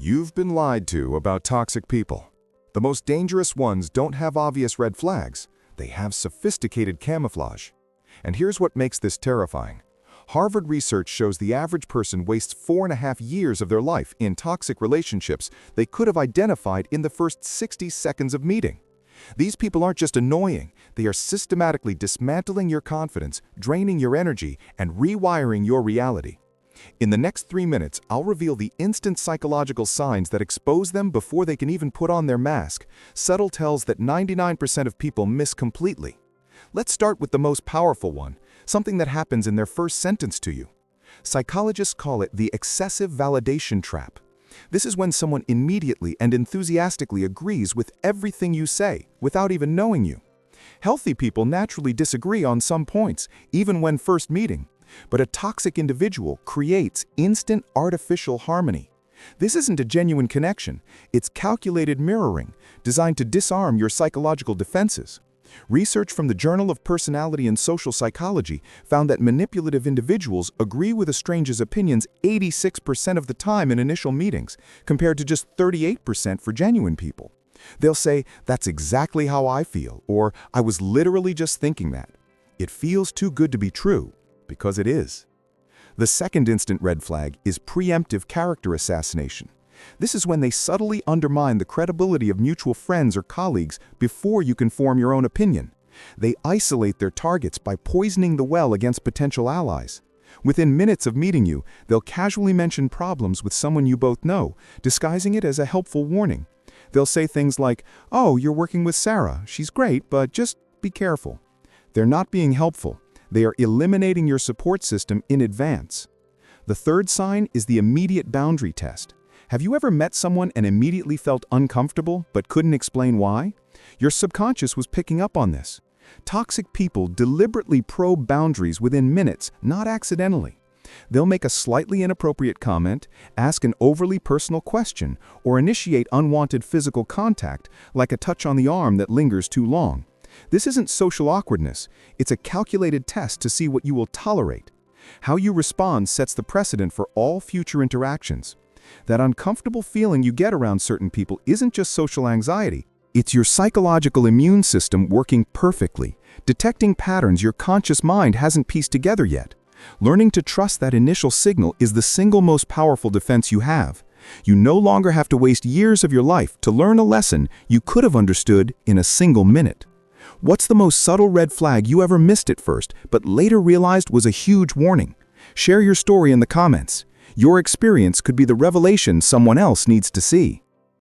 You've been lied to about toxic people. The most dangerous ones don't have obvious red flags. They have sophisticated camouflage. And here's what makes this terrifying. Harvard research shows the average person wastes 4.5 years of their life in toxic relationships they could have identified in the first 60 seconds of meeting. These people aren't just annoying, they are systematically dismantling your confidence, draining your energy, and rewiring your reality. In the next 3 minutes, I'll reveal the instant psychological signs that expose them before they can even put on their mask, subtle tells that 99% of people miss completely. Let's start with the most powerful one, something that happens in their first sentence to you. Psychologists call it the excessive validation trap. This is when someone immediately and enthusiastically agrees with everything you say, without even knowing you. Healthy people naturally disagree on some points, even when first meeting. But a toxic individual creates instant artificial harmony. This isn't a genuine connection, it's calculated mirroring, designed to disarm your psychological defenses. Research from the Journal of Personality and Social Psychology found that manipulative individuals agree with a stranger's opinions 86% of the time in initial meetings, compared to just 38% for genuine people. They'll say, "That's exactly how I feel," or "I was literally just thinking that." It feels too good to be true. Because it is. The second instant red flag is preemptive character assassination. This is when they subtly undermine the credibility of mutual friends or colleagues before you can form your own opinion. They isolate their targets by poisoning the well against potential allies. Within minutes of meeting you, they'll casually mention problems with someone you both know, disguising it as a helpful warning. They'll say things like, "Oh, you're working with Sarah. She's great, but just be careful." They're not being helpful. They are eliminating your support system in advance. The third sign is the immediate boundary test. Have you ever met someone and immediately felt uncomfortable but couldn't explain why? Your subconscious was picking up on this. Toxic people deliberately probe boundaries within minutes, not accidentally. They'll make a slightly inappropriate comment, ask an overly personal question, or initiate unwanted physical contact, like a touch on the arm that lingers too long. This isn't social awkwardness, it's a calculated test to see what you will tolerate. How you respond sets the precedent for all future interactions. That uncomfortable feeling you get around certain people isn't just social anxiety, it's your psychological immune system working perfectly, detecting patterns your conscious mind hasn't pieced together yet. Learning to trust that initial signal is the single most powerful defense you have. You no longer have to waste years of your life to learn a lesson you could have understood in a single minute. What's the most subtle red flag you ever missed at first, but later realized was a huge warning? Share your story in the comments. Your experience could be the revelation someone else needs to see.